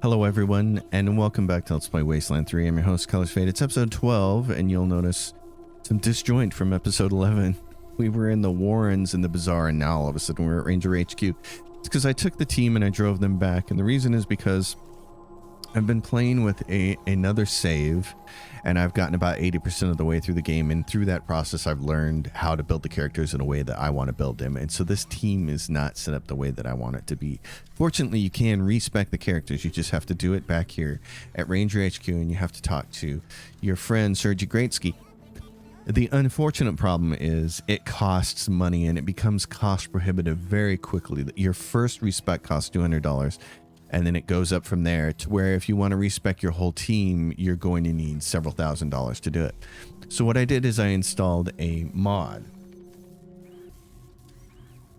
Hello everyone, and welcome back to Let's Play Wasteland 3. I'm your host, Colors Fade. It's episode 12, and you'll notice some disjoint from episode 11. We were in the Warrens in the Bazaar, and now all of a sudden we're at Ranger HQ. It's because I took the team and I drove them back, and the reason is because I've been playing with another save, and I've gotten about 80% of the way through the game, and through that process I've learned how to build the characters in a way that I want to build them, and so this team is not set up the way that I want it to be. Fortunately, you can respec the characters. You just have to do it back here at Ranger HQ, and you have to talk to your friend Sergey Greatsky. The unfortunate problem is it costs money, and it becomes cost prohibitive very quickly. Your first respec costs $200, and then it goes up from there to where if you want to respec your whole team, you're going to need several $1,000s to do it. So what I did is I installed a mod.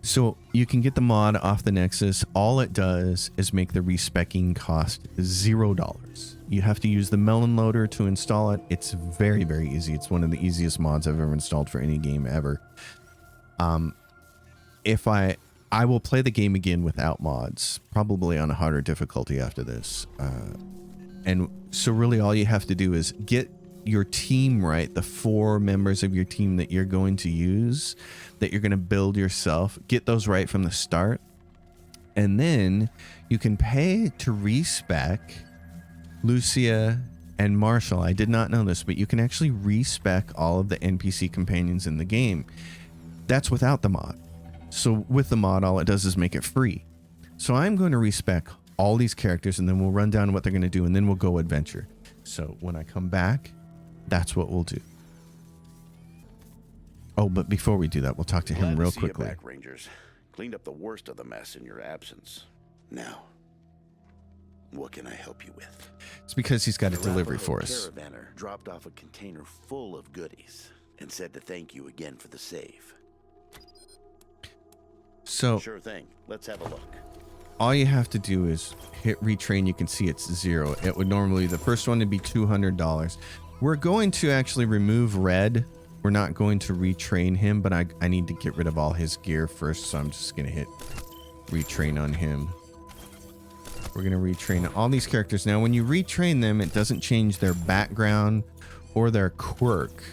So you can get the mod off the Nexus. All it does is make the respecking cost $0. You have to use the melon loader to install it. It's very, very easy. It's one of the easiest mods I've ever installed for any game ever. I will play the game again without mods, probably on a harder difficulty after this. And so really all you have to do is get your team right, the 4 members of your team that you're going to use, that you're going to build yourself, get those right from the start. And then you can pay to respec Lucia and Marshall. I did not know this, but you can actually respec all of the NPC companions in the game. That's without the mod. So with the mod, all it does is make it free. So I'm going to respec all these characters, and then we'll run down what they're going to do, and then we'll go adventure. So when I come back, that's what we'll do. Oh, but before we do that, we'll talk to him real quickly. Back, Rangers. Cleaned up the worst of the mess in your absence. Now, what can I help you with? It's because he's got a delivery for us. Caravaner dropped off a container full of goodies and said to thank you again for the save. So Sure thing. Let's have a look. all you have to do is hit retrain. You can see it's 0. It would normally, the first one to be $200. We're going to actually remove Red. We're not going to retrain him, but I need to get rid of all his gear first, so I'm just going to hit retrain on him. We're going to retrain all these characters. Now, when you retrain them, it doesn't change their background or their quirk,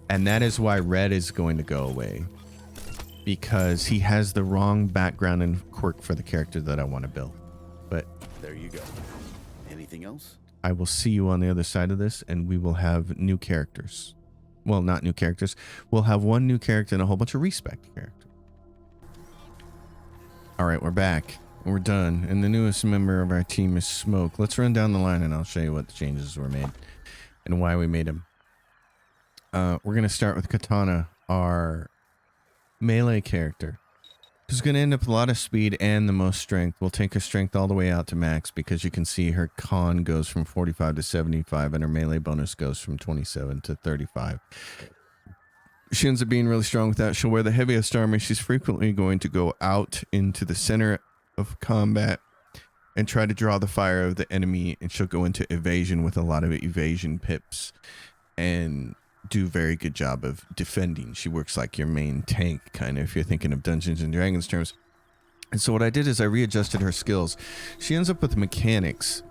and that is why Red is going to go away, because he has the wrong background and quirk for the character that I want to build. But There you go. Anything else? I will see you on the other side of this, and we will have new characters. Well, not new characters. We'll have one new character and a whole bunch of respec characters. All right, we're back. We're done. And the newest member of our team is Smoke. Let's run down the line, and I'll show you what the changes were made and why we made them. We're going to start with Katana, our melee character, who's going to end up with a lot of speed and the most strength. We'll take her strength all the way out to max, because you can see her con goes from 45 to 75 and her melee bonus goes from 27 to 35. She ends up being really strong with that. She'll wear the heaviest armor. She's frequently going to go out into the center of combat and try to draw the fire of the enemy, and she'll go into evasion with a lot of evasion pips and do a very good job of defending. She works like your main tank, kind of, if you're thinking of Dungeons and Dragons terms. And so what I did is I readjusted her skills. She ends up with mechanics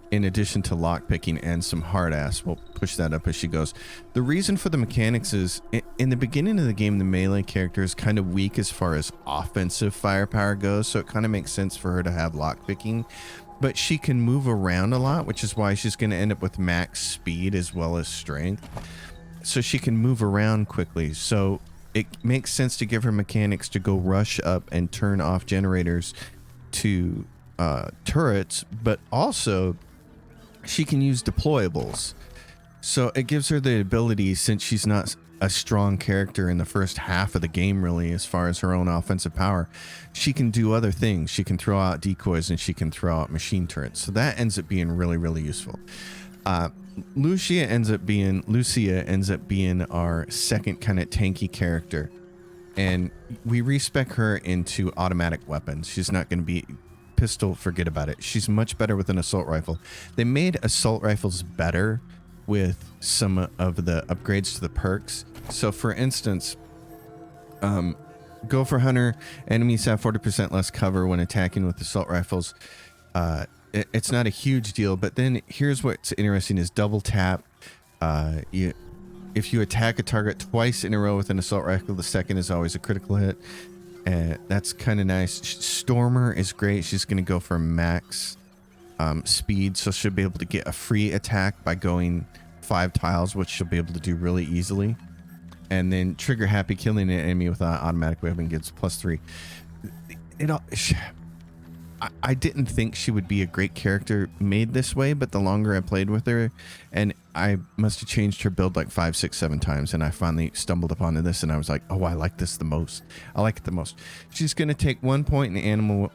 in addition to lockpicking and some hard ass. We'll push that up as she goes. The reason for the mechanics is in the beginning of the game, the melee character is kind of weak as far as offensive firepower goes, so it kind of makes sense for her to have lockpicking. But she can move around a lot, which is why she's going to end up with max speed as well as strength. So she can move around quickly. So it makes sense to give her mechanics to go rush up and turn off generators to turrets, but also she can use deployables. So it gives her the ability, since she's not a strong character in the first half of the game, really, as far as her own offensive power, she can do other things. She can throw out decoys and she can throw out machine turrets. So that ends up being really, really useful. Lucia ends up being our second kind of tanky character, and we respec her into automatic weapons. She's not going to be pistol, forget about it. She's much better with an assault rifle. They made assault rifles better with some of the upgrades to the perks. So for instance, Gopher Hunter, enemies have 40% less cover when attacking with assault rifles. it's not a huge deal. But then here's what's interesting is double tap. If you attack a target twice in a row with an assault rifle, the second is always a critical hit. That's kind of nice. Stormer is great. She's going to go for max speed, so she'll be able to get a free attack by going 5 tiles, which she'll be able to do really easily. And then trigger happy, killing an enemy with an automatic weapon gives +3. I didn't think she would be a great character made this way, but the longer I played with her, and I must have changed her build like 5, 6, 7 times, and I finally stumbled upon this, and I was like, oh, I like this the most. I like it the most. She's going to take 1 point in Animal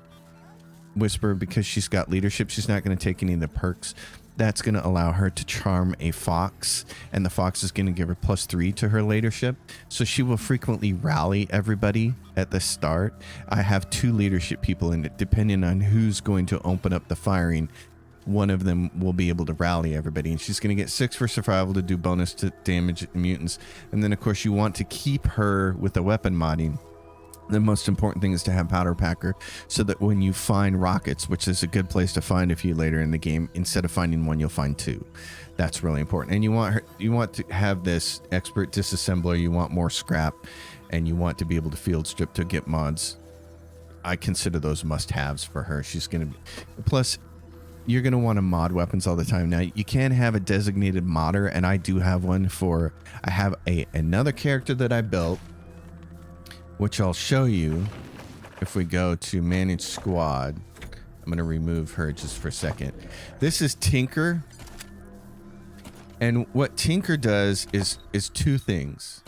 Whisper because she's got leadership. She's not going to take any of the perks. That's going to allow her to charm a fox, and the fox is going to give her +3 to her leadership. So she will frequently rally everybody at the start. I have 2 leadership people in it. Depending on who's going to open up the firing, one of them will be able to rally everybody. And she's going to get 6 for survival to do bonus to damage mutants. And then, of course, you want to keep her with the weapon modding. The most important thing is to have powder packer, so that when you find rockets, which is a good place to find a few later in the game, instead of finding 1, you'll find 2. That's really important. And you want to have this expert disassembler. You want more scrap, and you want to be able to field strip to get mods. I consider those must-haves for her. She's going to be, plus you're going to want to mod weapons all the time. Now you can have a designated modder, and I do have one for, I have another character that I built, which I'll show you if we go to manage squad. I'm going to remove her just for a second. This is Tinker. And what Tinker does is 2 things.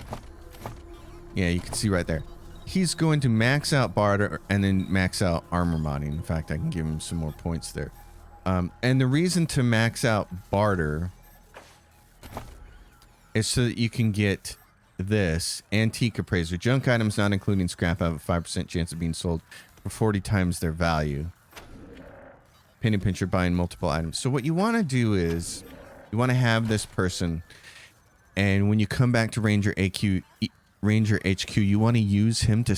Yeah, you can see right there. He's going to max out barter and then max out armor modding. In fact, I can give him some more points there. And the reason to max out barter is so that you can get this antique appraiser. Junk items not including scrap have a 5% chance of being sold for 40 times their value. Penny pincher buying multiple items. So what you want to do is you want to have this person, and when you come back to Ranger HQ, you want to use him to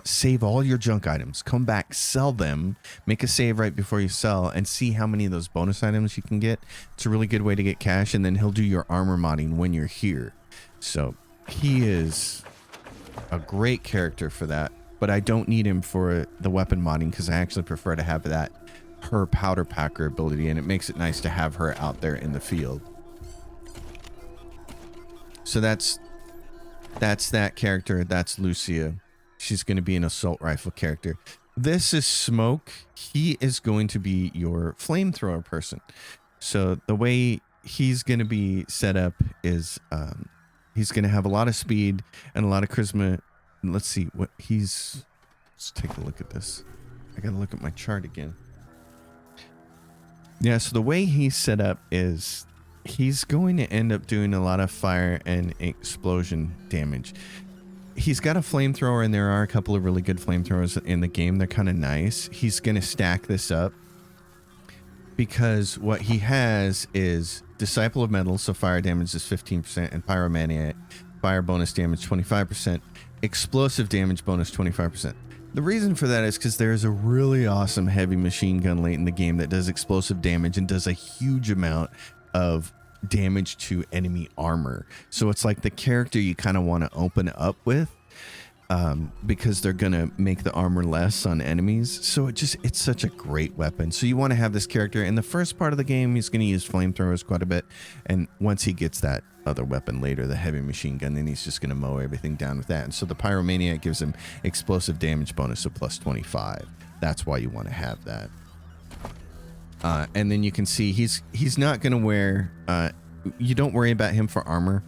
save all your junk items. Come back, sell them, make a save right before you sell, and see how many of those bonus items you can get. It's a really good way to get cash, and then he'll do your armor modding when you're here. So he is a great character for that, but I don't need him for the weapon modding because I actually prefer to have her powder packer ability, and it makes it nice to have her out there in the field. So that's that character. That's Lucia. She's going to be an assault rifle character. This is Smoke. He is going to be your flamethrower person. So the way he's going to be set up is he's going to have a lot of speed and a lot of charisma. Let's see what let's take a look at this. I got to look at my chart again. Yeah, so the way he's set up is he's going to end up doing a lot of fire and explosion damage. He's got a flamethrower, and there are a couple of really good flamethrowers in the game. They're kind of nice. He's going to stack this up because what he has is Disciple of Metal, so fire damage is 15%, and Pyromaniac, fire bonus damage 25%, explosive damage bonus 25%. The reason for that is because there's a really awesome heavy machine gun late in the game that does explosive damage and does a huge amount of damage to enemy armor. So it's like the character you kind of want to open up with because they're going to make the armor less on enemies. So it's such a great weapon. So you want to have this character. In the first part of the game, he's going to use flamethrowers quite a bit. And once he gets that other weapon later, the heavy machine gun, then he's just going to mow everything down with that. And so the Pyromaniac gives him explosive damage bonus of +25. That's why you want to have that. And then you can see he's not going to wear, you don't worry about him for armor.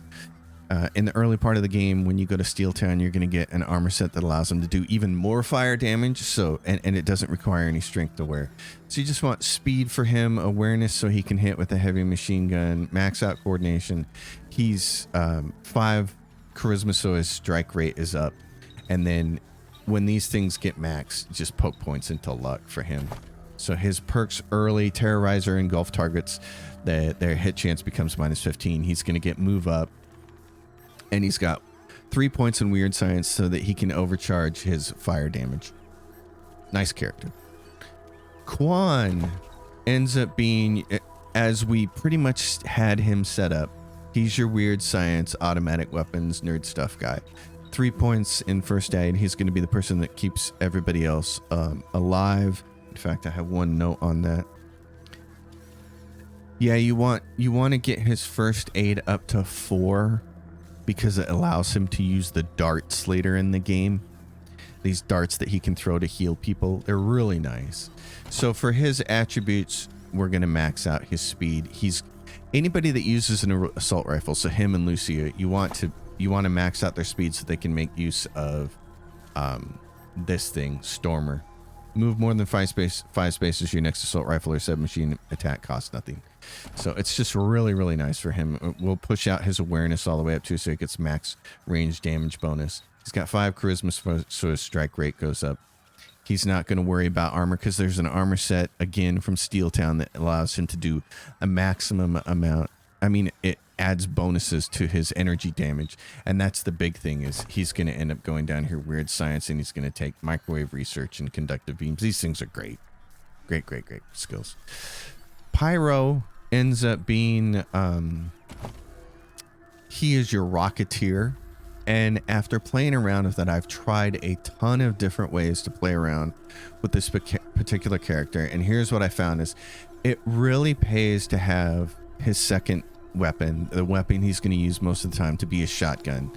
In the early part of the game, when you go to Steel Town, you're going to get an armor set that allows him to do even more fire damage. So, and it doesn't require any strength to wear. So you just want speed for him, awareness so he can hit with a heavy machine gun, max out coordination. He's 5 charisma, so his strike rate is up. And then when these things get maxed, just poke points into luck for him. So his perks early, Terrorizer, engulf targets, their hit chance becomes -15. He's going to get move up. And he's got 3 points in weird science so that he can overcharge his fire damage. Nice character. Quan. ends up being, as we pretty much had him set up, he's your weird science, automatic weapons, nerd stuff guy. 3 points in first aid. He's going to be the person that keeps everybody else alive. In fact, I have one note on that. Yeah, you want to get his first aid up to 4 because it allows him to use the darts later in the game. These darts that he can throw to heal people, they're really nice. So for his attributes, we're going to max out his speed. He's anybody that uses an assault rifle, so him and Lucia, you want to max out their speed so they can make use of this thing, Stormer. Move more than 5 spaces, your next assault rifle or submachine attack costs nothing. So it's just really, really nice for him. We'll push out his awareness all the way up to so he gets max range damage bonus. He's got 5 charisma, so his strike rate goes up. He's not going to worry about armor because there's an armor set, again, from Steel Town that allows him to do a maximum amount. I mean, it adds bonuses to his energy damage. And that's the big thing is he's going to end up going down here weird science and he's going to take microwave research and conductive beams. These things are great. Great, great, great skills. Pyro ends up being, he is your Rocketeer. And after playing around with that, I've tried a ton of different ways to play around with this particular character. And here's what I found is it really pays to have his second weapon, the weapon he's going to use most of the time, to be a shotgun.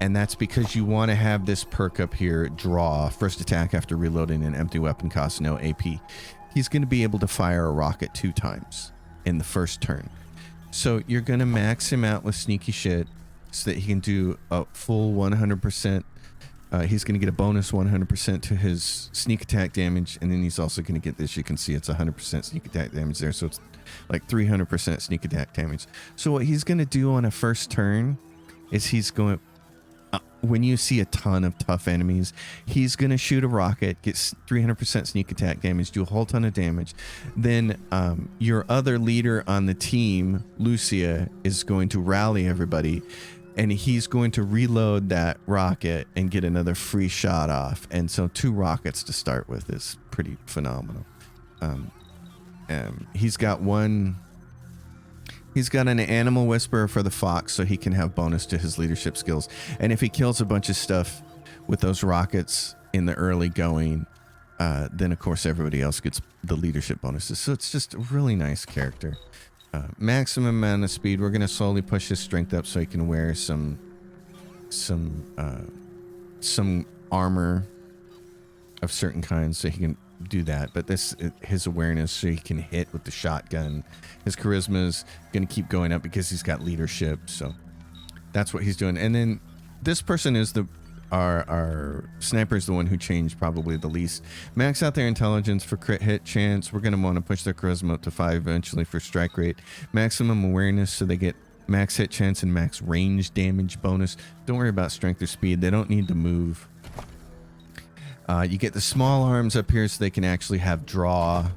And that's because you want to have this perk up here, draw, first attack after reloading an empty weapon costs no AP. He's going to be able to fire a rocket 2 times in the first turn. So you're going to max him out with sneaky shit so that he can do a full 100%. He's going to get a bonus 100% to his sneak attack damage. And then he's also going to get this. You can see it's 100% sneak attack damage there. So it's like 300% sneak attack damage. So what he's going to do on a first turn is he's going... when you see a ton of tough enemies, he's going to shoot a rocket, get 300% sneak attack damage, do a whole ton of damage. Then your other leader on the team, Lucia, is going to rally everybody, and he's going to reload that rocket and get another free shot off. And so 2 rockets to start with is pretty phenomenal. He's got one... He's got an animal whisperer for the fox so he can have bonus to his leadership skills. And if he kills a bunch of stuff with those rockets in the early going, then of course everybody else gets the leadership bonuses. So it's just a really nice character. Maximum amount of speed. We're going to slowly push his strength up so he can wear some armor of certain kinds so he can do that. But his awareness so he can hit with the shotgun. His charisma is going to keep going up because he's got leadership. So that's what he's doing. And then this person is our sniper is the one who changed probably the least. Max out their intelligence for crit hit chance. We're going to want to push their charisma up to 5 eventually for strike rate. Maximum awareness so they get max hit chance and max range damage bonus. Don't worry about strength or speed. They don't need to move. You get the small arms up here so they can actually have draw.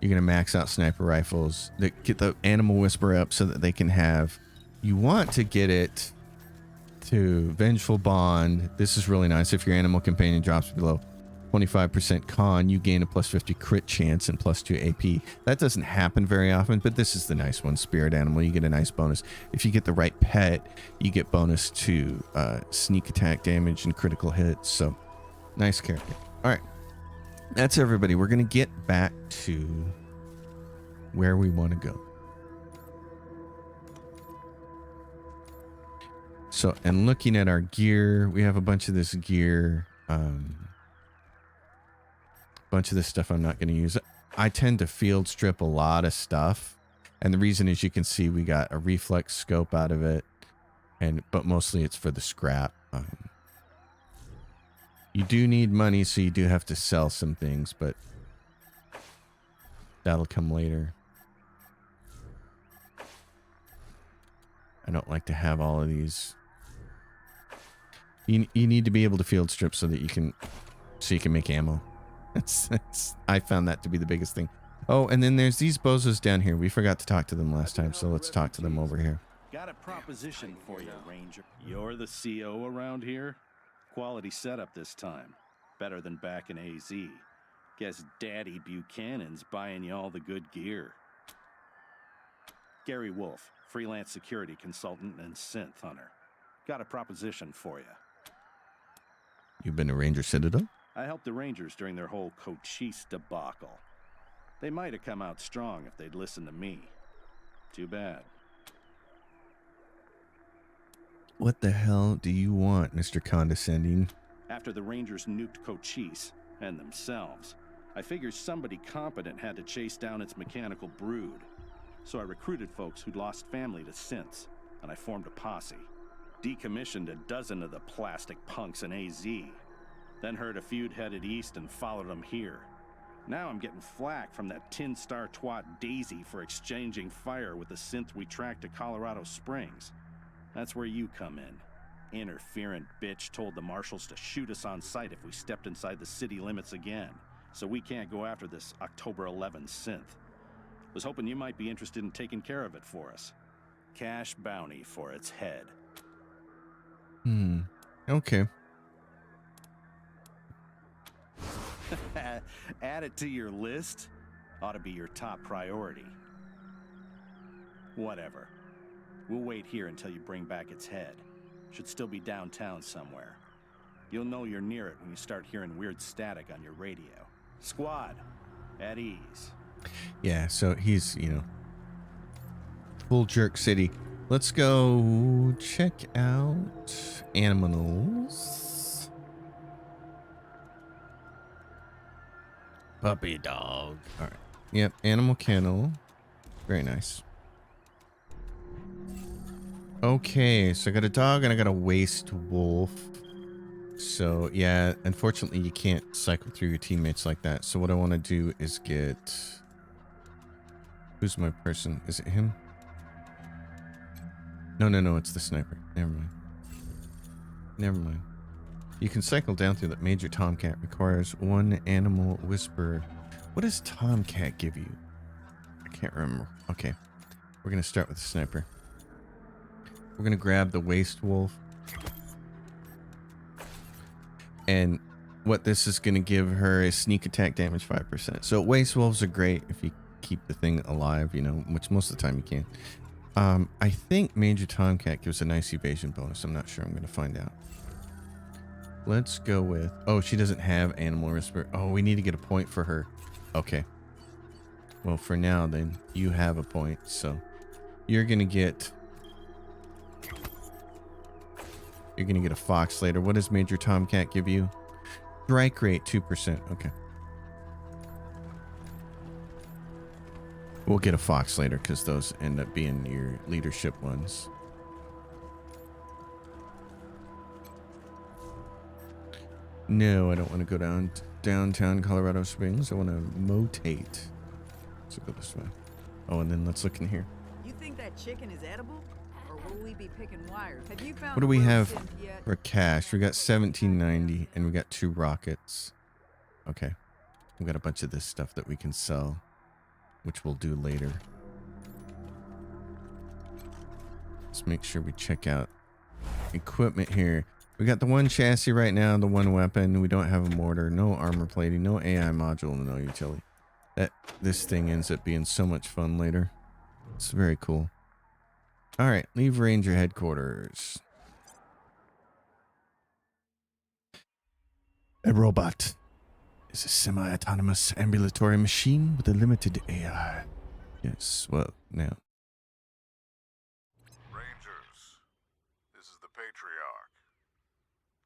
You're going to max out sniper rifles. Get the animal whisper up so that they can have... You want to get it to Vengeful Bond. This is really nice. If your animal companion drops below 25% con, you gain a plus 50 crit chance and plus 2 AP. That doesn't happen very often, but this is the nice one. Spirit animal, you get a nice bonus. If you get the right pet, you get bonus to sneak attack damage and critical hits. So... nice character. All right. That's everybody. We're going to get back to where we want to go. So, and looking at our gear, we have a bunch of this gear. Bunch of this stuff I'm not going to use. I tend to field strip a lot of stuff. And the reason is you can see we got a reflex scope out of it. But mostly it's for the scrap. You do need money, so you do have to sell some things, but that'll come later. I don't like to have all of these. You need to be able to field strip so that you can make ammo. I found that to be the biggest thing. Oh, and then there's these bozos down here. We forgot to talk to them last time, so let's talk to them over here. Got a proposition for you, Ranger. You're the CO around here? Quality setup this time. Better than back in AZ. Guess Daddy Buchanan's buying you all the good gear. Gary Wolf, freelance security consultant and synth hunter. Got a proposition for you. You've been to Ranger Citadel? I helped the Rangers during their whole Cochise debacle. They might have come out strong if they'd listened to me. Too bad. What the hell do you want, Mr. Condescending? After the Rangers nuked Cochise, and themselves, I figured somebody competent had to chase down its mechanical brood. So I recruited folks who'd lost family to synths, and I formed a posse. Decommissioned a dozen of the plastic punks in AZ. Then heard a feud headed east and followed them here. Now I'm getting flack from that tin star twat Daisy for exchanging fire with the synth we tracked to Colorado Springs. That's where you come in. Interferent bitch told the marshals to shoot us on sight if we stepped inside the city limits again, so we can't go after this October 11 synth. Was hoping you might be interested in taking care of it for us. Cash bounty for its head. Okay. Add it to your list? Ought to be your top priority. Whatever. We'll wait here until you bring back its head. Should still be downtown somewhere. You'll know you're near it when you start hearing weird static on your radio. Squad, at ease. Yeah, so he's, full jerk city. Let's go check out animals. Puppy dog. All right. Yep, animal kennel. Very nice. Okay, so I got a dog and I got a waste wolf. So, yeah, unfortunately you can't cycle through your teammates like that. So what I want to do is get... Who's my person? Is it him? No, it's the sniper. Never mind. You can cycle down through that. Major Tomcat requires one animal whisperer. What does Tomcat give you? I can't remember. Okay. We're going to start with the sniper. We're going to grab the waste wolf. And what this is going to give her is sneak attack damage 5%. So waste wolves are great if you keep the thing alive, which most of the time you can. I think Major Tomcat gives a nice evasion bonus. I'm not sure. I'm going to find out. Let's go with... Oh, she doesn't have animal whisper. Oh, we need to get a point for her. Okay. Well, for now, then, you have a point. So you're going to get... You're going to get a fox later. What does Major Tomcat give you? Strike rate 2%. Okay. We'll get a fox later because those end up being your leadership ones. No, I don't want to go downtown Colorado Springs. I want to motate. So go this way. Oh, and then let's look in here. You think that chicken is edible? Or will we be picking wires? Have you found What do we have yet? for cash? We got 1790 and we got 2 rockets. Okay. We got a bunch of this stuff that we can sell, which we'll do later. Let's make sure we check out equipment here. We got the one chassis right now, the one weapon. We don't have a mortar, no armor plating, no AI module, no utility. This thing ends up being so much fun later. It's very cool. All right, leave Ranger headquarters. A robot is a semi-autonomous ambulatory machine with a limited AI. Yes, well, now. Rangers, this is the Patriarch.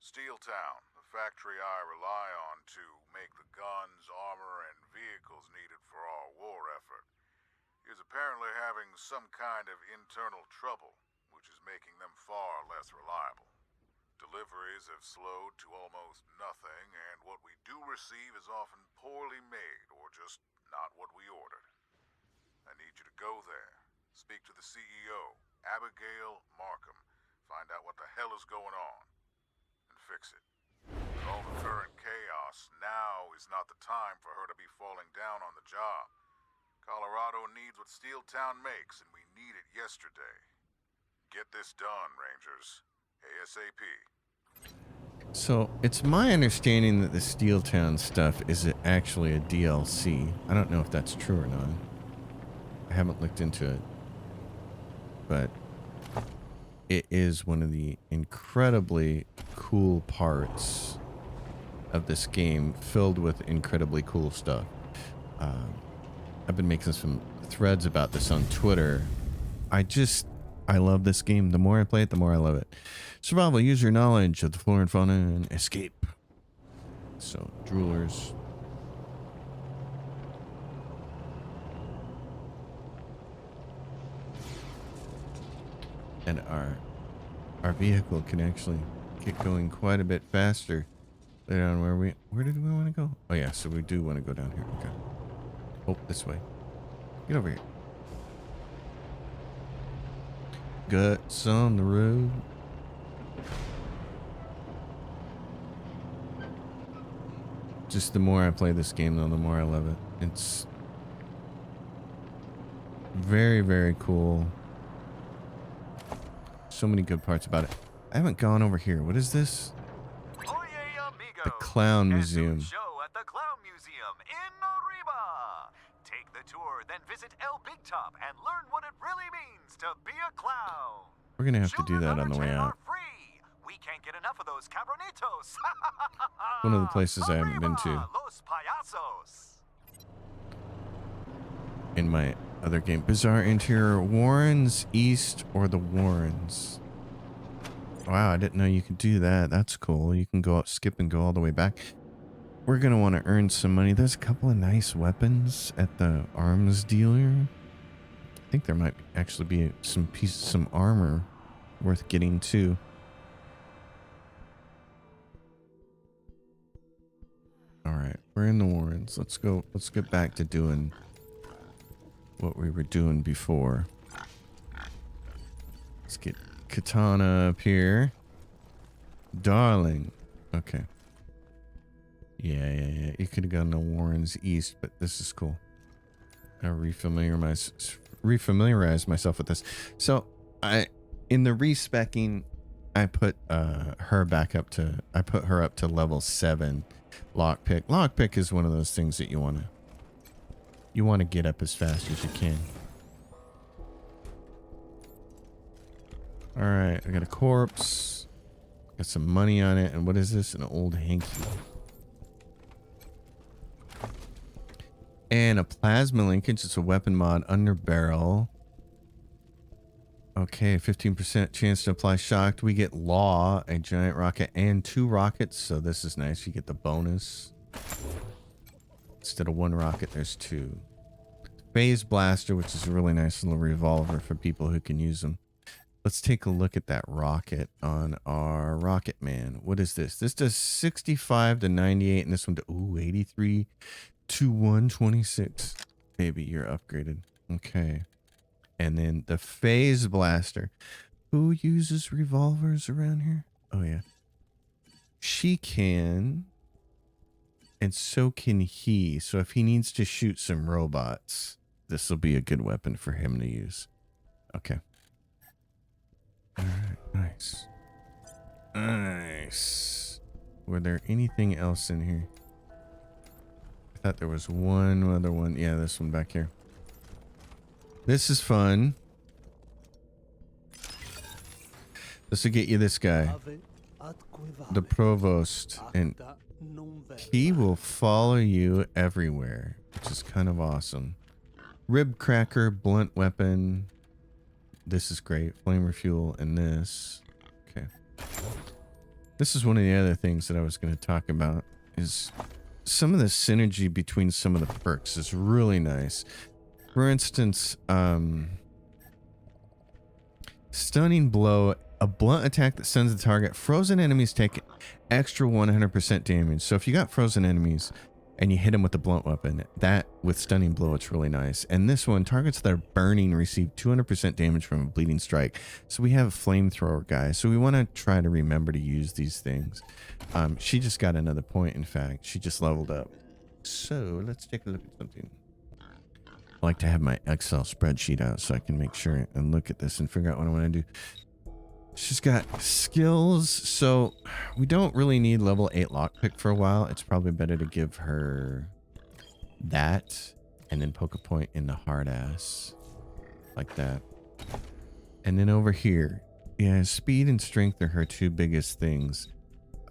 Steeltown, the factory I rely on to make the guns, armor, and vehicles needed for our war effort, is apparently having some kind of internal trouble, which is making them far less reliable. Deliveries have slowed to almost nothing, and what we do receive is often poorly made or just not what we ordered. I need you to go there, speak to the CEO, Abigail Markham, find out what the hell is going on, and fix it. With all the current chaos, now is not the time for her to be falling down on the job. Colorado needs what Steeltown makes, and we need it yesterday. Get this done, Rangers. ASAP. So it's my understanding that the Steel Town stuff is actually a DLC. I don't know if that's true or not. I haven't looked into it, but it is one of the incredibly cool parts of this game, filled with incredibly cool stuff. I've been making some threads about this on Twitter. I love this game. The more I play it, the more I love it. Survival, use your knowledge of the flora and fauna and escape. So, droolers. And our vehicle can actually get going quite a bit faster. Later on, where did we want to go? Oh yeah, so we do want to go down here. Okay. Oh, this way. Get over here. Guts on the road. Just the more I play this game, though, the more I love it. It's very, very cool. So many good parts about it. I haven't gone over here. What is this? The Clown Museum. Show at the Clown Museum in Arriba. Take the tour, then visit El Big Top and learn what it really means to be a clown. We're gonna have to do that on the way out. Free. We can't get enough of those cabronitos. One of the places I haven't been to. Los payasos. In my other game. Bizarre interior. Warrens East or the Warrens. Wow, I didn't know you could do that. That's cool. You can go up, skip, and go all the way back. We're going to want to earn some money. There's a couple of nice weapons at the arms dealer. I think there might actually be some armor worth getting too. All right, we're in the Warrens. Let's go. Let's get back to doing what we were doing before. Let's get Katana up here. Darling. Okay. Yeah. You could have gone to Warren's East, but this is cool. I refamiliarize myself with this. So in the respecking, I put her up to level 7 lockpick. Lockpick is one of those things that you want to get up as fast as you can. All right, I got a corpse. Got some money on it. And what is this? An old hanky. And a plasma linkage. It's a weapon mod under barrel. Okay, 15% chance to apply shock. We get Law, a giant rocket, and 2 rockets. So this is nice. You get the bonus. Instead of 1 rocket, there's 2. Phase Blaster, which is a really nice little revolver for people who can use them. Let's take a look at that rocket on our Rocket Man. What is this? This does 65 to 98, and this one to 83 to 126. Baby, you're upgraded. Okay. And then the Phase Blaster. Who uses revolvers around here? Oh, yeah. She can. And so can he. So if he needs to shoot some robots, this will be a good weapon for him to use. Okay. All right. Nice. Nice. Were there anything else in here? I thought there was one other one. Yeah, this one back here. This is fun. This will get you this guy. The Provost. And he will follow you everywhere, which is kind of awesome. Rib Cracker, blunt weapon. This is great. Flame refuel and this. Okay. This is one of the other things that I was going to talk about is some of the synergy between some of the perks is really nice. For instance, Stunning Blow, a blunt attack that stuns the target. Frozen enemies take extra 100% damage. So if you got frozen enemies and you hit them with the blunt weapon, that with Stunning Blow, it's really nice. And this one, targets that are burning receive 200% damage from a bleeding strike. So we have a flamethrower guy. So we want to try to remember to use these things. She just got another point, in fact. She just leveled up. So let's take a look at something. I like to have my Excel spreadsheet out so I can make sure and look at this and figure out what I want to do. She's got skills, so we don't really need level 8 lockpick for a while. It's probably better to give her that and then poke a point in the hard ass like that. And then over here, yeah, speed and strength are her two biggest things.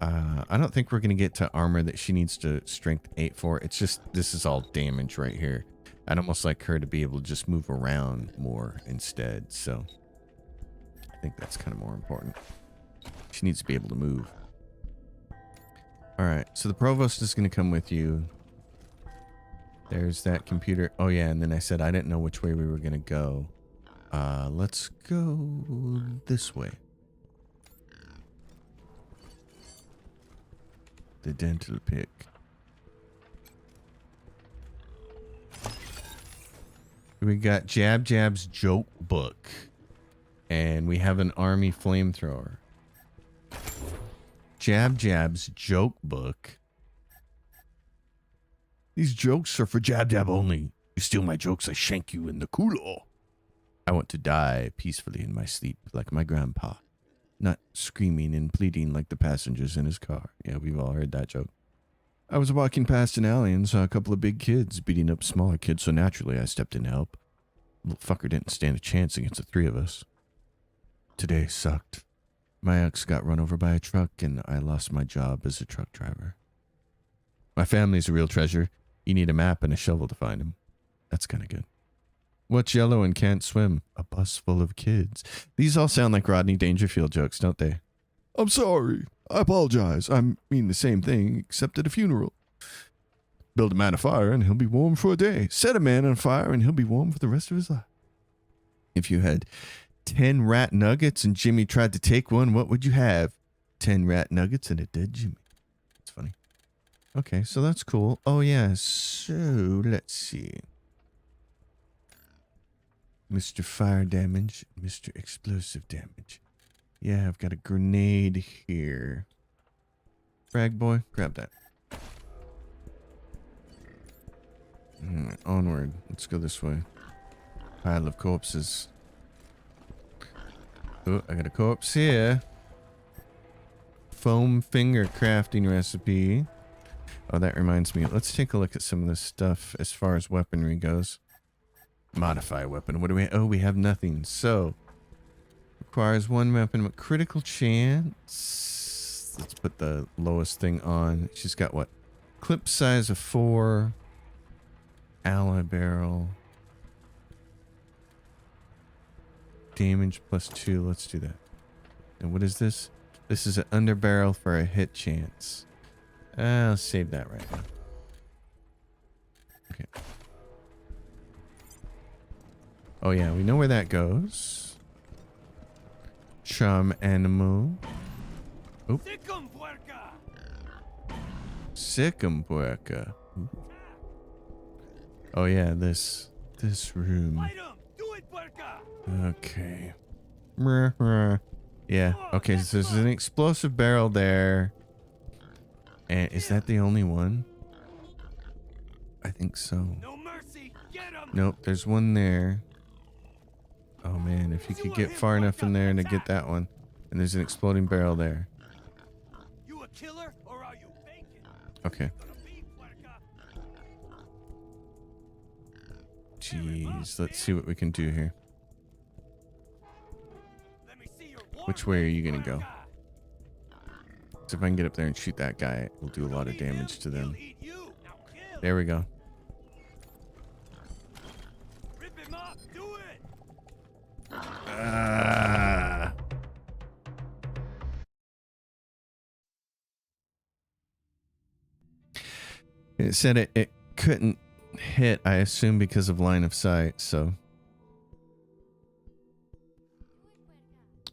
I don't think we're going to get to armor that she needs to strength 8 for. It's just, this is all damage right here. I'd almost like her to be able to just move around more instead. So I think that's kind of more important. She needs to be able to move. All right. So the provost is going to come with you. There's that computer. Oh yeah. And then I said, I didn't know which way we were going to go. Let's go this way. The dental pick. We got Jab Jab's joke book. And we have an army flamethrower. Jab Jab's joke book. These jokes are for Jab Jab only. You steal my jokes, I shank you in the culo. I want to die peacefully in my sleep like my grandpa. Not screaming and pleading like the passengers in his car. Yeah, we've all heard that joke. I was walking past an alley and saw a couple of big kids beating up smaller kids, so naturally I stepped in to help. Little fucker didn't stand a chance against the three of us. Today sucked. My ex got run over by a truck and I lost my job as a truck driver. My family's a real treasure. You need a map and a shovel to find him. That's kind of good. What's yellow and can't swim? A bus full of kids. These all sound like Rodney Dangerfield jokes, don't they? I'm sorry. I apologize. I mean the same thing, except at a funeral. Build a man a fire and he'll be warm for a day. Set a man on fire and he'll be warm for the rest of his life. If you had 10 rat nuggets and Jimmy tried to take one, what would you have? 10 rat nuggets and a dead Jimmy. That's funny. Okay, so that's cool. Oh yeah, so let's see. Mr. Fire damage, Mr. Explosive damage. Yeah, I've got a grenade here. Frag boy, grab that. Onward. Let's go this way. Pile of corpses. Oh, I got a corpse here. Foam finger crafting recipe. Oh, that reminds me. Let's take a look at some of this stuff as far as weaponry goes. Modify weapon. What do we... Oh, we have nothing. So, requires one weapon with critical chance. Let's put the lowest thing on. She's got what? Clip size of 4. Alloy barrel. Damage plus 2. Let's do that. And what is this? This is an underbarrel for a hit chance. I'll save that right now. Okay. Oh yeah, we know where that goes. Charm animal. Oop. Siccum puerca. Ooh. Oh yeah, this room. Okay. Yeah. Okay, so there's an explosive barrel there. And is that the only one? I think so. Nope, there's one there. Oh man, if you could get far enough in there to get that one. And there's an exploding barrel there. You a killer or are you bacon? Okay. Jeez, let's see what we can do here. Which way are you gonna go? So if I can get up there and shoot that guy, we'll do a lot of damage to them. There we go. It said it couldn't hit, I assume because of line of sight, so.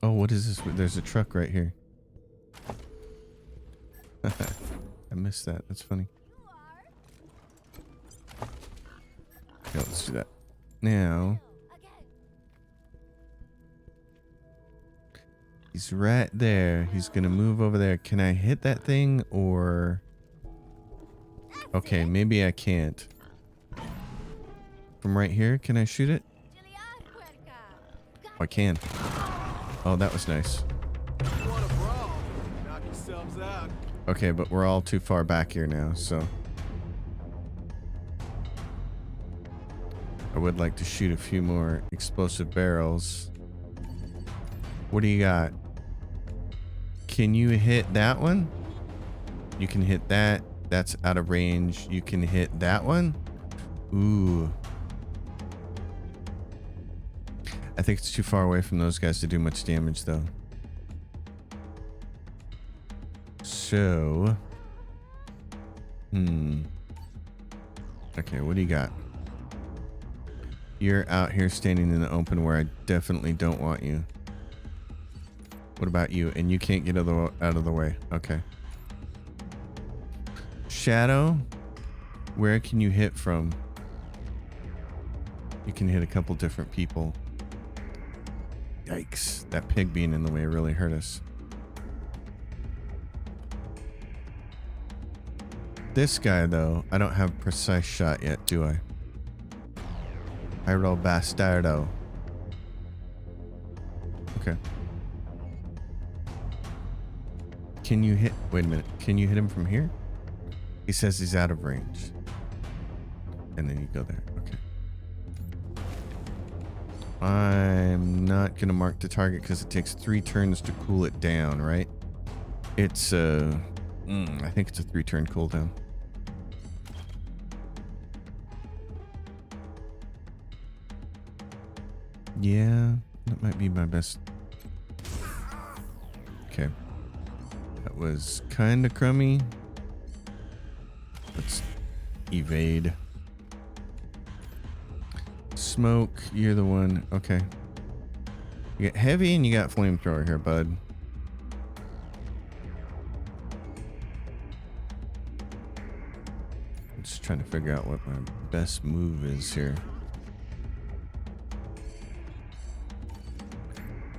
Oh, what is this? There's a truck right here. I missed that. That's funny. Yeah, let's do that. Now. He's right there. He's going to move over there. Can I hit that thing or... Okay, maybe I can't. From right here, can I shoot it? Oh, I can. Oh, that was nice. Okay, but we're all too far back here now, so I would like to shoot a few more explosive barrels. What do you got? Can you hit that one? You can hit that. That's out of range. You can hit that one. Ooh. I think it's too far away from those guys to do much damage, though. So. Okay, what do you got? You're out here standing in the open where I definitely don't want you. What about you? And you can't get out of the way. Okay. Shadow, where can you hit from? You can hit a couple different people. Yikes. That pig being in the way really hurt us. This guy, though, I don't have precise shot yet, do I? Pyro Bastardo. Okay. Can you hit... Wait a minute. Can you hit him from here? He says he's out of range. And then you go there. Okay. I'm not going to mark the target because it takes 3 turns to cool it down, right? It's I think it's a 3-turn cooldown. Yeah, that might be my best. Okay. That was kind of crummy. Let's evade. Smoke, you're the one. Okay. You got heavy and you got flamethrower here, bud. I'm just trying to figure out what my best move is here.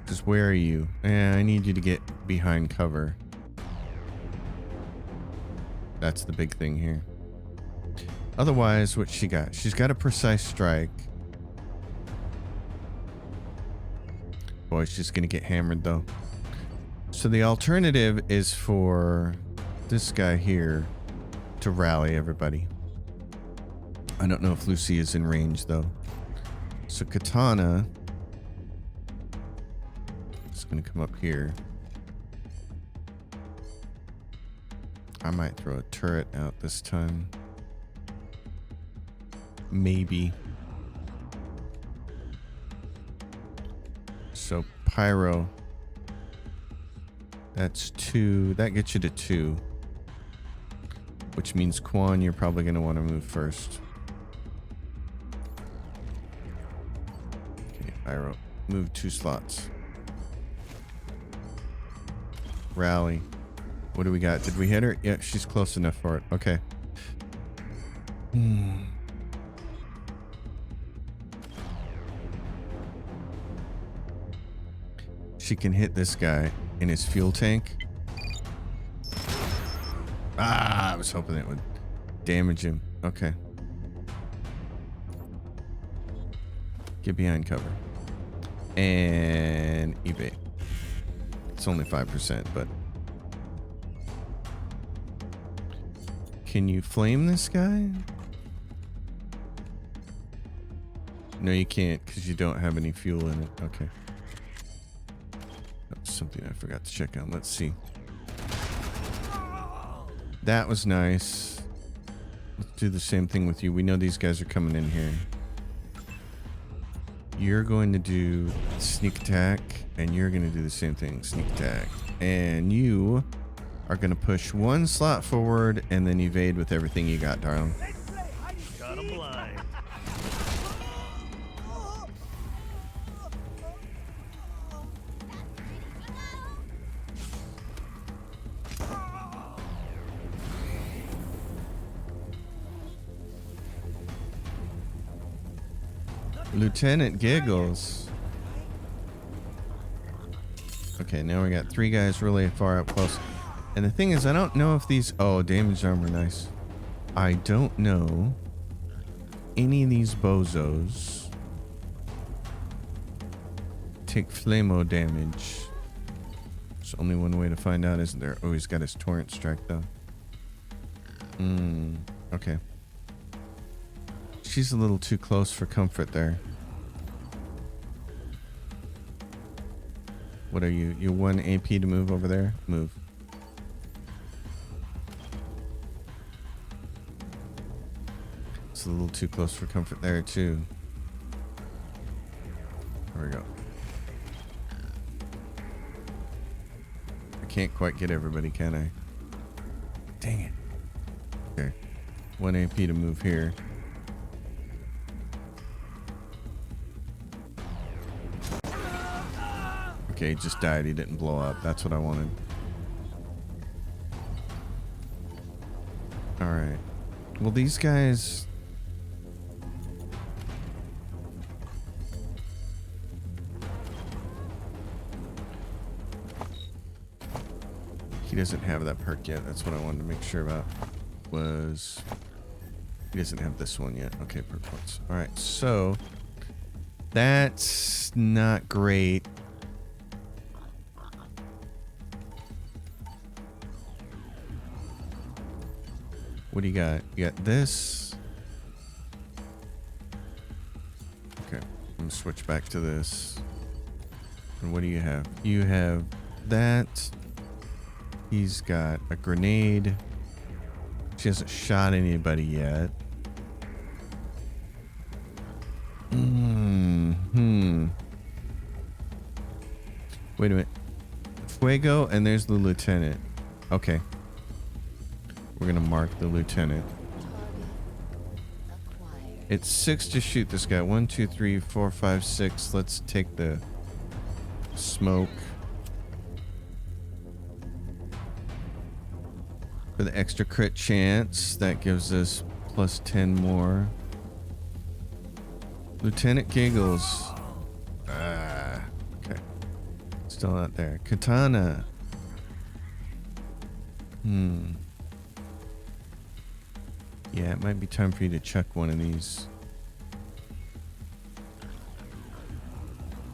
Just where are you? I need you to get behind cover. That's the big thing here. Otherwise, what she got? She's got a precise strike. Boy, she's gonna get hammered though. So the alternative is for this guy here to rally everybody. I don't know if Lucy is in range though. So Katana is gonna come up here. I might throw a turret out this time. Maybe. So Pyro. That's 2. That gets you to 2. Which means Quan, you're probably going to want to move first. Okay, Pyro. Move 2 slots. Rally. What do we got? Did we hit her? Yeah, she's close enough for it. Okay. She can hit this guy in his fuel tank. Ah, I was hoping it would damage him. Okay. Get behind cover. And evade. It's only 5%, but... Can you flame this guy? No, you can't because you don't have any fuel in it. Okay. That's something I forgot to check on. Let's see. That was nice. Let's do the same thing with you. We know these guys are coming in here. You're going to do sneak attack, and you're going to do the same thing, sneak attack. And you are going to push 1 slot forward and then evade with everything you got, darling. Got him blind. Lieutenant Giggles. Okay, now we got 3 guys really far up close. And the thing is, I don't know if these... Oh, damaged armor, nice. I don't know any of these bozos take flamo damage. There's only one way to find out, isn't there? Oh, he's got his torrent strike though. Okay. She's a little too close for comfort there. What are you? You're 1 AP to move over there? Move. It's a little too close for comfort there too. There we go. I can't quite get everybody, can I? Dang it. Okay. 1 AP to move here. Okay, he just died. He didn't blow up. That's what I wanted. Alright. Well, these guys... He doesn't have that perk yet. That's what I wanted to make sure about. He doesn't have this one yet. Okay, perk points. Alright, so... That's not great. What do you got? You got this. Okay, I'm gonna switch back to this. And what do you have? You have that. He's got a grenade. She hasn't shot anybody yet. Wait a minute. Fuego, and there's the lieutenant. Okay. We're gonna mark the lieutenant. It's 6 to shoot this guy. 1, 2, 3, 4, 5, 6. Let's take the smoke for the extra crit chance. That gives us plus 10 more. Lieutenant Giggles. Okay. Still not there. Katana. Yeah, it might be time for you to chuck one of these.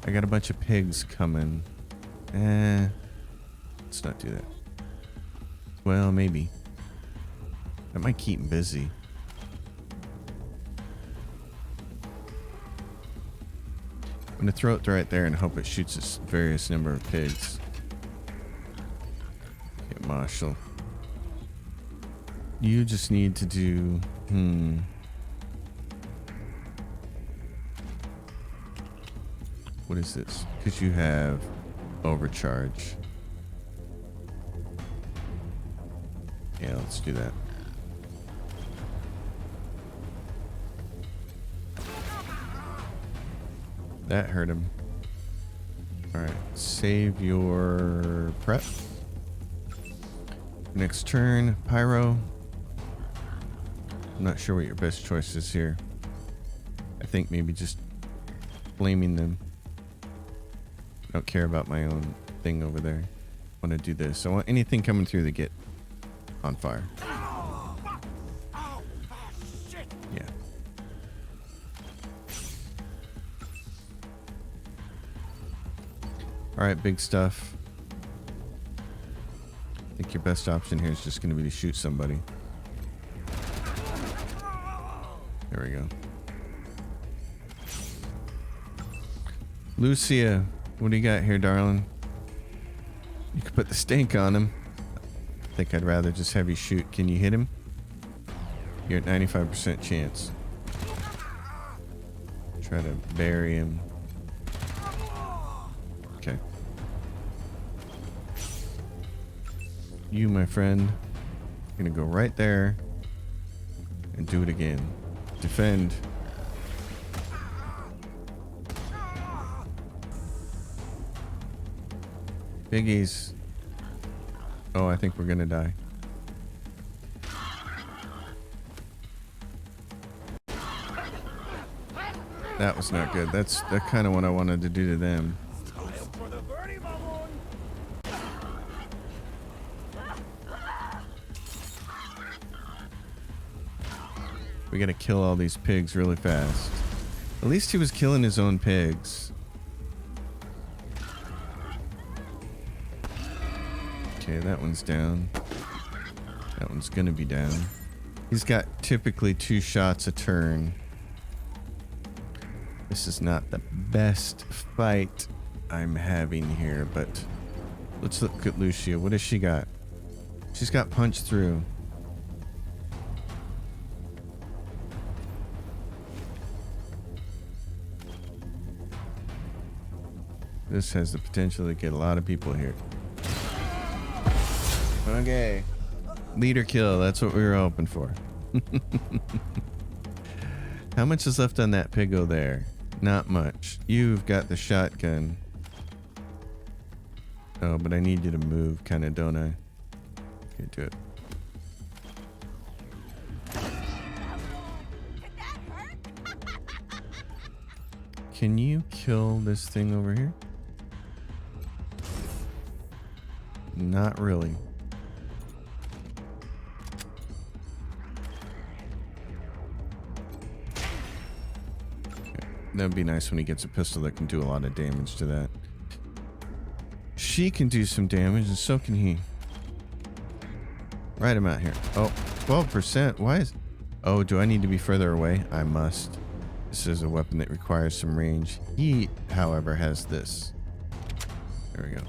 I got a bunch of pigs coming. Let's not do that. Well, maybe. That might keep him busy. I'm gonna throw it right there and hope it shoots a various number of pigs. Okay, Marshall. You just need to do... What is this? Because you have overcharge. Yeah, let's do that. That hurt him. Alright, save your prep. Next turn, Pyro. I'm not sure what your best choice is here. I think maybe just blaming them. I don't care about my own thing over there. I want to do this. I want anything coming through that get on fire. Yeah. Alright, big stuff. I think your best option here is just going to be to shoot somebody. There we go. Lucia, what do you got here, darling? You could put the stink on him. I think I'd rather just have you shoot. Can you hit him? You're at 95% chance. Try to bury him. Okay. You, my friend, gonna go right there and do it again. Defend. Biggies. Oh, I think we're gonna die. That was not good. That's kind of what I wanted to do to them. We gotta kill all these pigs really fast. At least he was killing his own pigs. Okay, that one's down. That one's gonna be down. He's got typically 2 shots a turn. This is not the best fight I'm having here, but let's look at Lucia. What has she got? She's got punch through. This has the potential to get a lot of people here. Okay. Leader kill. That's what we were hoping for. How much is left on that piggo there? Not much. You've got the shotgun. Oh, but I need you to move, kind of, don't I? Okay, do it. Can you kill this thing over here? Not really. That'd be nice when he gets a pistol that can do a lot of damage to that. She can do some damage, and so can he. Right him out here. Oh, 12%. Why is... Oh, do I need to be further away? I must. This is a weapon that requires some range. He, however, has this. There we go.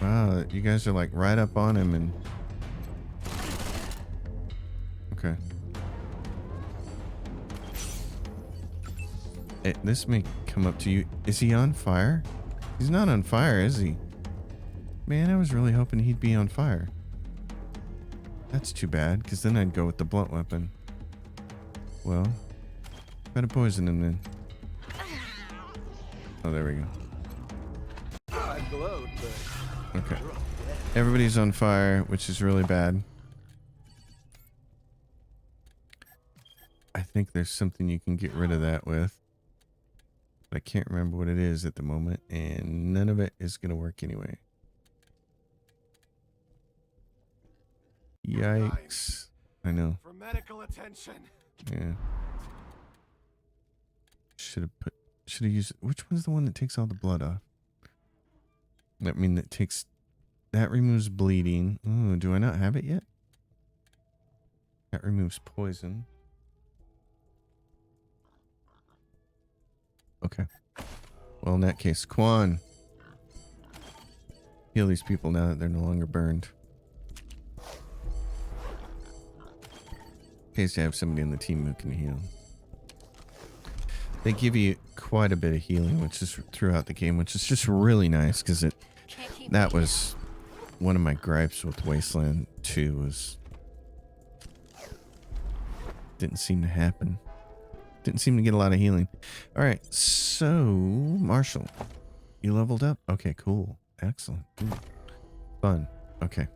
Wow, you guys are like right up on him and... Okay. This may come up to you. Is he on fire? He's not on fire, is he? Man, I was really hoping he'd be on fire. That's too bad, because then I'd go with the blunt weapon. Well, try to poison him then. Oh, there we go. I glowed, but Okay. Everybody's on fire, which is really bad. I think there's something you can get rid of that with. But I can't remember what it is at the moment, and none of it is going to work anyway. Yikes. I know. for medical attention. Yeah. Should have used... Which one's the one that takes all the blood off? I mean, that removes bleeding. Ooh, do I not have it yet? That removes poison. Okay. Well, in that case, Quan. Heal these people now that they're no longer burned. In case you have somebody on the team who can heal. They give you quite a bit of healing, which is throughout the game, which is just really nice, because that was one of my gripes with Wasteland 2 was didn't seem to happen. Didn't seem to get a lot of healing. All right, so Marshall, you leveled up? Okay, cool. Excellent. Ooh. Fun. Okay.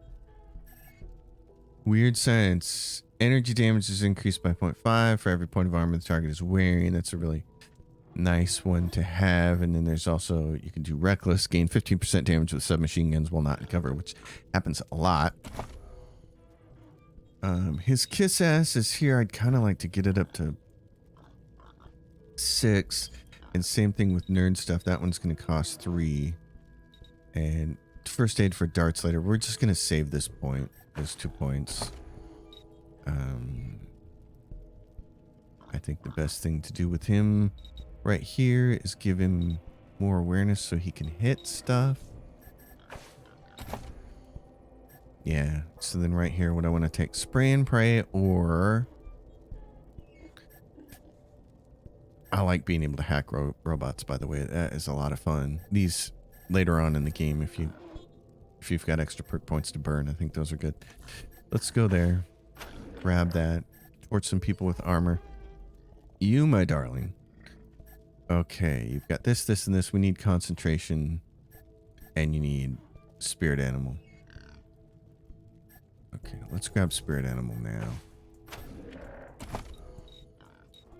Weird science. Energy damage is increased by 0.5 for every point of armor the target is wearing. That's a really nice one to have. And then there's also, you can do reckless, gain 15% damage with submachine guns while not in cover, which happens a lot. His kiss ass is here. I'd kind of like to get it up to 6. And same thing with nerd stuff. That one's going to cost 3. And first aid for darts later. We're just going to save this point. Those 2 points. I think the best thing to do with him right here is give him more awareness so he can hit stuff. Yeah. So then right here, what I want to take, spray and pray, or I like being able to hack robots, by the way. That is a lot of fun. These later on in the game, if you've got extra perk points to burn, I think those are good. Let's go there. Grab that. Torch some people with armor. You, my darling. Okay, you've got this, this, and this. We need concentration. And you need spirit animal. Okay, let's grab spirit animal now.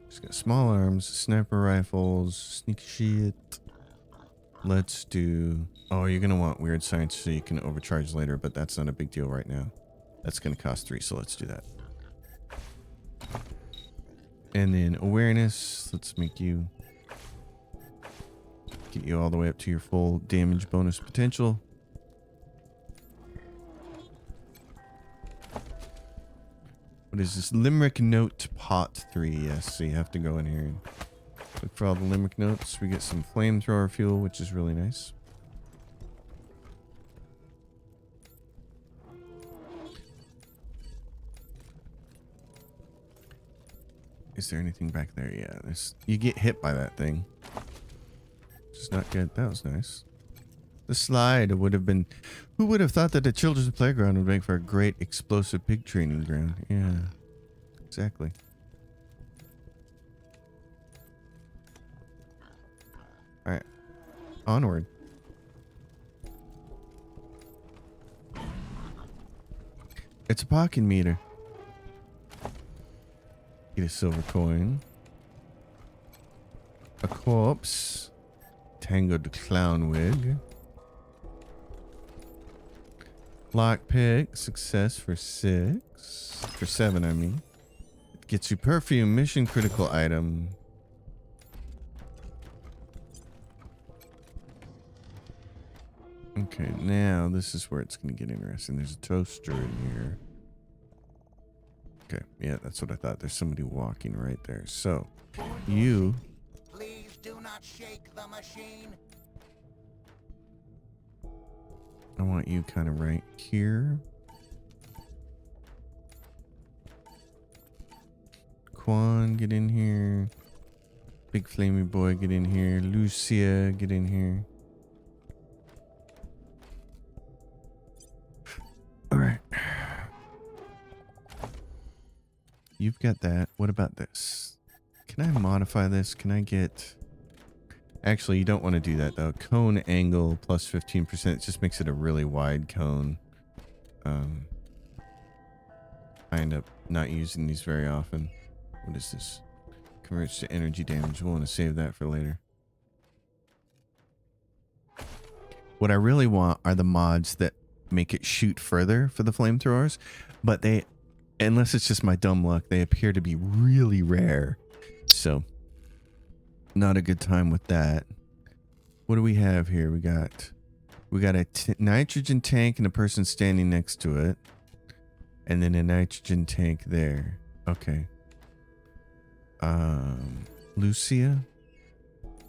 Just got small arms, sniper rifles, sneak shit. Let's do... Oh, you're going to want weird science so you can overcharge later, but that's not a big deal right now. That's going to cost 3, so let's do that. And then awareness, let's make you... Get you all the way up to your full damage bonus potential. What is this? Limerick Note Pot 3. Yes, so you have to go in here and look for all the limerick notes. We get some flamethrower fuel, which is really nice. Is there anything back there? Yeah, there's. You get hit by that thing. Which is not good. That was nice. The slide would have been... Who would have thought that a children's playground would make for a great explosive pig training ground? Yeah, exactly. Alright. Onward. It's a parking meter. Get a silver coin. A corpse. Tangled clown wig. Lockpick. Success for 6. For 7, I mean. Gets you perfume. Mission critical item. Okay, now this is where it's going to get interesting. There's a toaster in here. Okay, yeah, that's what I thought. There's somebody walking right there. So, you... Please do not shake the machine. I want you kind of right here. Quan, get in here. Big Flamey Boy, get in here. Lucia, get in here. Alright. You've got that. What about this? Can I modify this? Can I get... Actually, you don't want to do that, though. Cone angle plus 15%. It just makes it a really wide cone. I end up not using these very often. What is this? Converts to energy damage. We'll want to save that for later. What I really want are the mods that make it shoot further for the flamethrowers, but they... Unless it's just my dumb luck, they appear to be really rare. So, not a good time with that. What do we have here? We got a nitrogen tank and a person standing next to it. And then a nitrogen tank there. Okay. Lucia,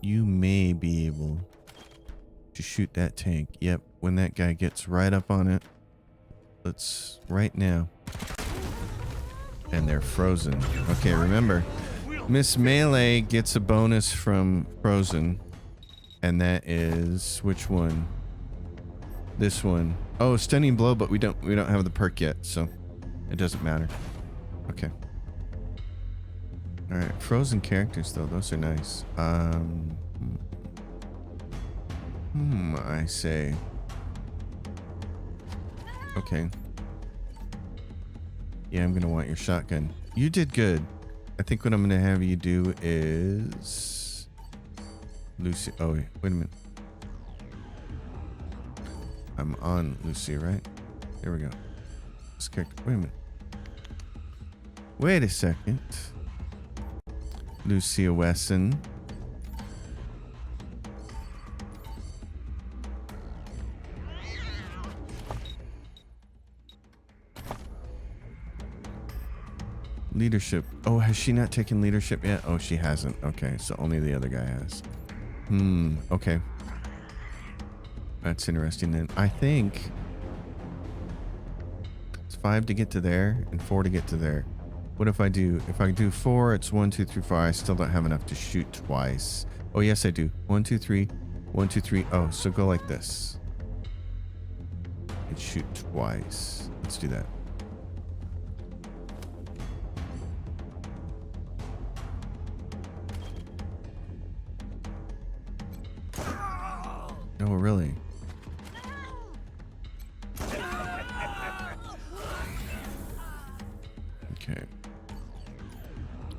you may be able to shoot that tank. Yep, when that guy gets right up on it. Let's, right now. And they're frozen. Okay, remember, Miss Melee gets a bonus from Frozen. And that is which one? This one. Oh, Stunning Blow, but we don't have the perk yet, so it doesn't matter. Okay. Alright, Frozen characters though, those are nice. I say. Okay. Yeah, I'm gonna want your shotgun. You did good. I think what I'm gonna have you do is Lucy. Oh wait a minute. I'm on Lucy, right? There we go. This character. Wait a minute. Wait a second. Lucia Wesson. Leadership. Oh, has she not taken leadership yet? Oh, she hasn't. Okay, so only the other guy has. Okay. That's interesting then. I think it's 5 to get to there and 4 to get to there. What if I do 4, it's 1, 2, 3, 4. I still don't have enough to shoot twice. Oh, yes, I do. 1, 2, 3. 1, 2, 3. Oh, so go like this. And shoot twice. Let's do that. Oh, really? Okay.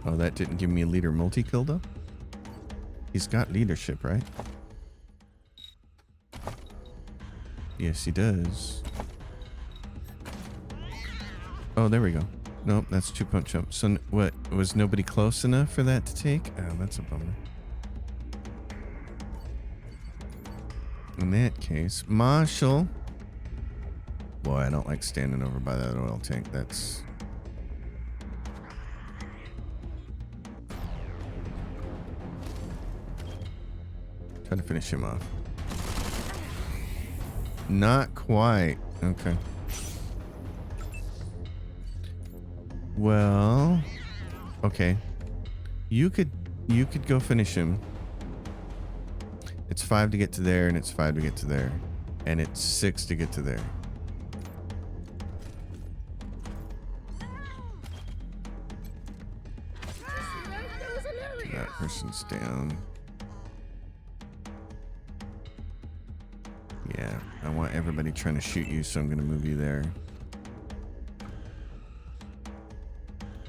Oh, that didn't give me a leader multi-kill, though? He's got leadership, right? Yes, he does. Oh, there we go. Nope, that's 2 punch up. So, what? Was nobody close enough for that to take? Oh, that's a bummer. In that case, Marshall. Boy, I don't like standing over by that oil tank. That's Try to finish him off. Not quite. Okay. Well, okay. You could go finish him. It's 5 to get to there, and it's 5 to get to there, and it's 6 to get to there. That person's down. Yeah, I want everybody trying to shoot you, so I'm going to move you there.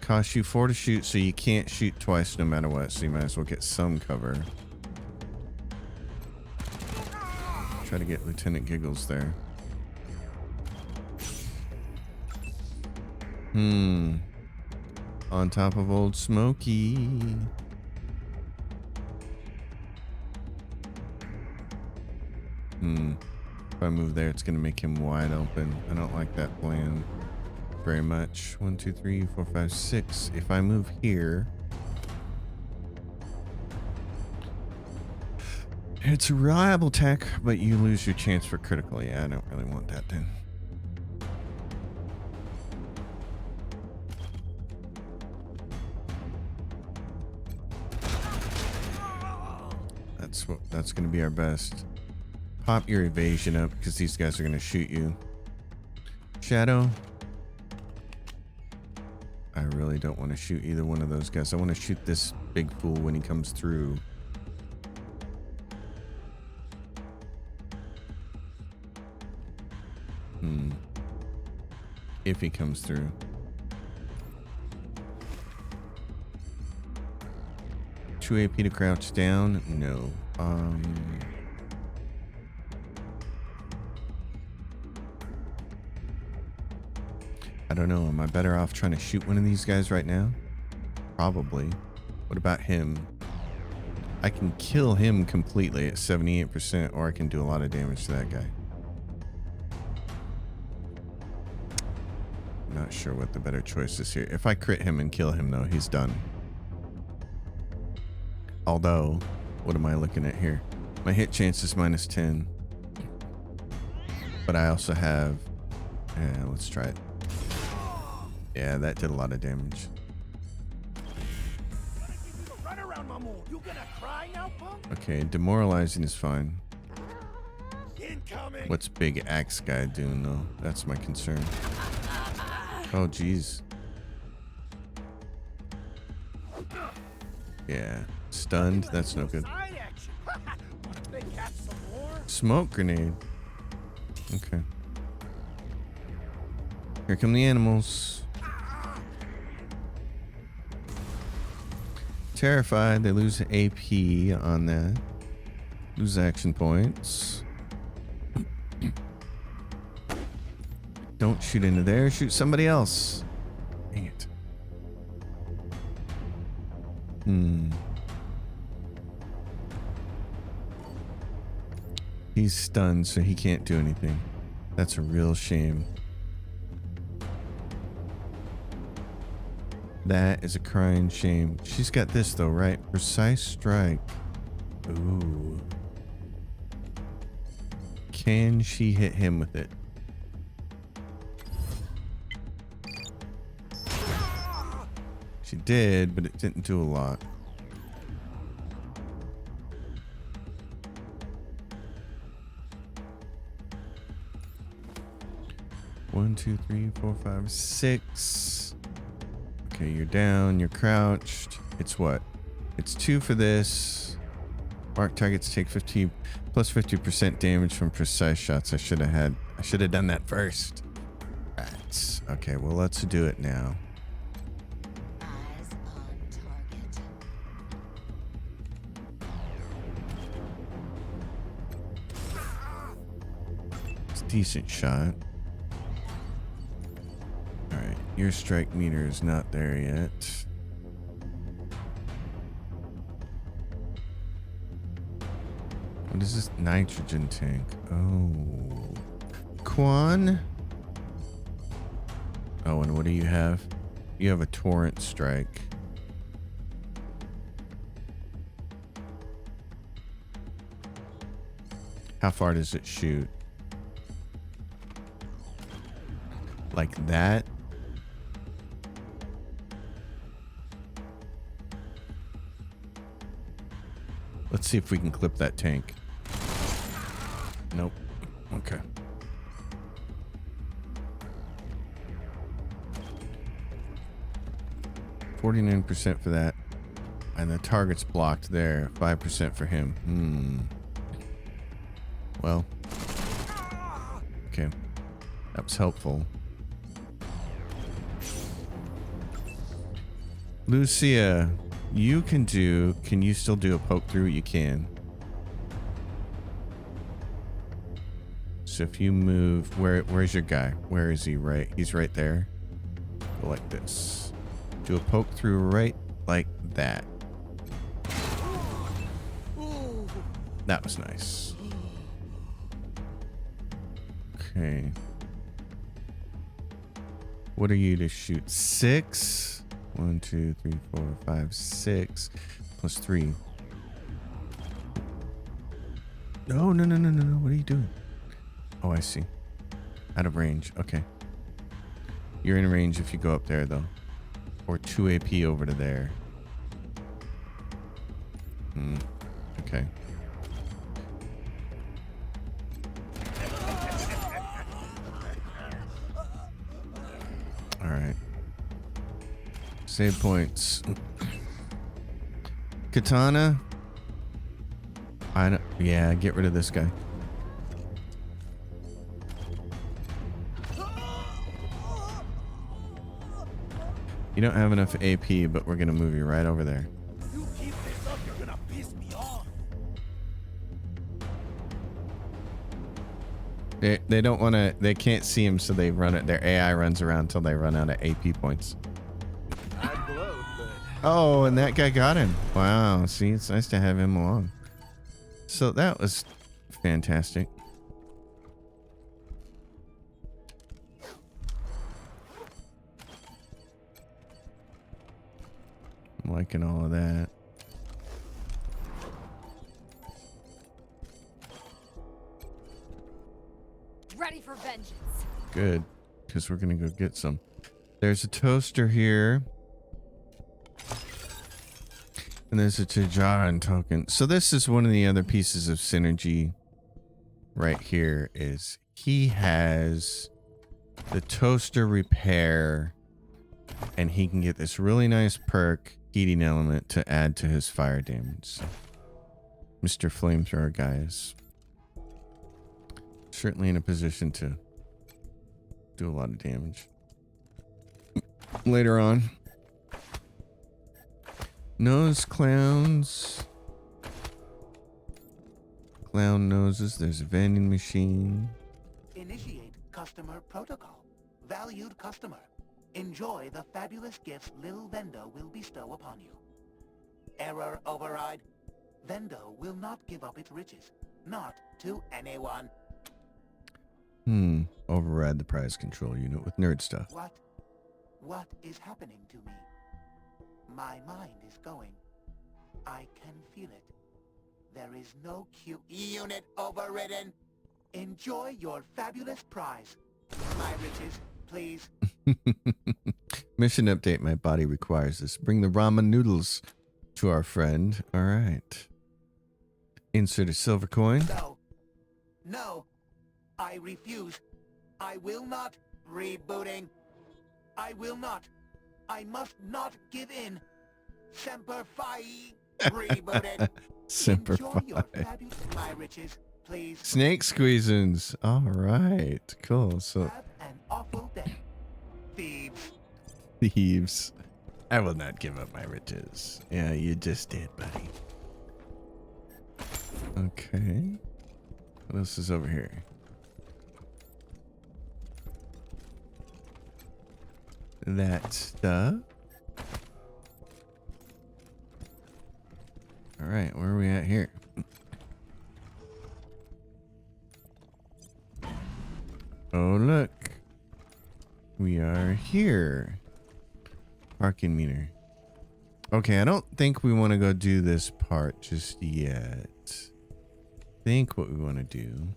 Costs you 4 to shoot, so you can't shoot twice no matter what, so you might as well get some cover. Try to get Lieutenant Giggles there. On top of Old Smoky. If I move there, it's going to make him wide open. I don't like that plan very much. 1, 2, 3, 4, 5, 6. If I move here, it's a reliable tech, but you lose your chance for critical. Yeah, I don't really want that then. That's going to be our best. Pop your evasion up because these guys are going to shoot you. Shadow. I really don't want to shoot either one of those guys. I want to shoot this big fool when he comes through. If he comes through. Two AP to crouch down? No. I don't know. Am I better off trying to shoot one of these guys right now? Probably. What about him? I can kill him completely at 78%, or I can do a lot of damage to that guy. Not sure what the better choice is here. If I crit him and kill him, though, he's done. Although, what am I looking at here? My hit chance is -10. But I also have... Yeah, let's try it. Yeah, that did a lot of damage. Okay, demoralizing is fine. What's Big Axe guy doing, though? That's my concern. Oh, jeez. Yeah. Stunned? That's no good. Smoke grenade. Okay. Here come the animals. Terrified. They lose AP on that. Lose action points. Don't shoot into there. Shoot somebody else. Dang it. He's stunned, so he can't do anything. That's a real shame. That is a crying shame. She's got this, though, right? Precise strike. Ooh. Can she hit him with it? She did, but it didn't do a lot. One, 2, 3, 4, 5, 6. Okay, you're down, you're crouched. It's what? It's 2 for this. Mark targets take 50 plus 50% damage from precise shots. I should have done that first. Rats. Okay, well, let's do it now. Eyes on target. It's a decent shot. Alright, your strike meter is not there yet. What is this nitrogen tank? Oh. Quan? Oh, and what do you have? You have a torrent strike. How far does it shoot? Like that? Let's see if we can clip that tank. Nope. Okay. $49% for that. And the target's blocked there. 5% for him. Well. Okay. That was helpful. Lucia, can you still do a poke through? You can. So if you move, where's your guy? Where is he? Right, he's right there. Go like this. Do a poke through right like that. That was nice. Okay. What are you to shoot? 6? 1, 2, 3, 4, 5, 6 plus 3. No. What are you doing? Oh, I see. Out of range. Okay. You're in range if you go up there, though. Or 2 AP over to there. Okay. All right. Save points. Katana. Yeah, get rid of this guy. You don't have enough AP, but we're gonna move you right over there. You keep this up, you're gonna piss me off. They don't want to. They can't see him, so they run it. Their AI runs around until they run out of AP points. I glowed, but Oh, and that guy got him. Wow. See, it's nice to have him along. So that was fantastic. I'm liking all of that. Ready for vengeance. Good, because we're gonna go get some. There's a toaster here. And there's a Tajaran token. So this is one of the other pieces of synergy right here is he has the toaster repair and he can get this really nice perk, heating element, to add to his fire damage. Mr. Flamethrower guy is certainly in a position to do a lot of damage. Later on. Nose clowns. Clown noses. There's a vending machine. Initiate customer protocol. Valued customer, enjoy the fabulous gifts Lil Vendo will bestow upon you. Error override. Vendo will not give up its riches. Not to anyone. Override the prize control unit with nerd stuff. What is happening to me? My mind is going. I can feel it. There is no Q unit overridden. Enjoy your fabulous prize. My riches, please. Mission update. My body requires this. Bring the ramen noodles to our friend. All right. Insert a silver coin. No. I refuse. I will not. Rebooting. I will not. I must not give in. Semper Fi. Rebooted. Semper Enjoy your Fi. fabulous my riches, please. Snake squeezins. All right. Cool. So Have an awful day. Thieves. thieves. I will not give up my riches. Yeah, you just did, buddy. Okay. What else is over here? That stuff. All right, where are we at here? Oh, look. We are here. Parking meter. Okay, I don't think we want to go do this part just yet. think what we want to do,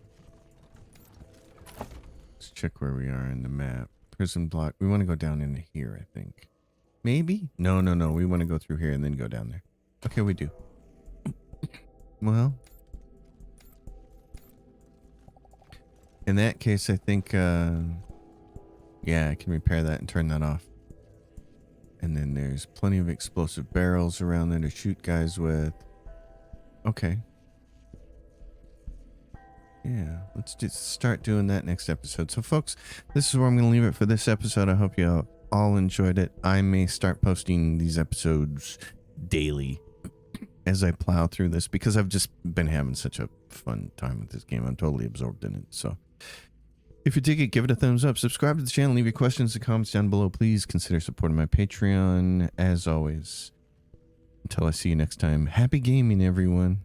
let's check where we are in the map. Prison block. We want to go down into here, I think. Maybe? No. We want to go through here and then go down there. Okay, we do. Well, in that case, I think, yeah, I can repair that and turn that off. And then there's plenty of explosive barrels around there to shoot guys with. Okay. Yeah, let's just start doing that next episode. So, folks, this is where I'm going to leave it for this episode. I hope you all enjoyed it. I may start posting these episodes daily as I plow through this because I've just been having such a fun time with this game. I'm totally absorbed in it. So, if you dig it, give it a thumbs up. Subscribe to the channel. Leave your questions and comments down below. Please consider supporting my Patreon. As always, until I see you next time, happy gaming, everyone.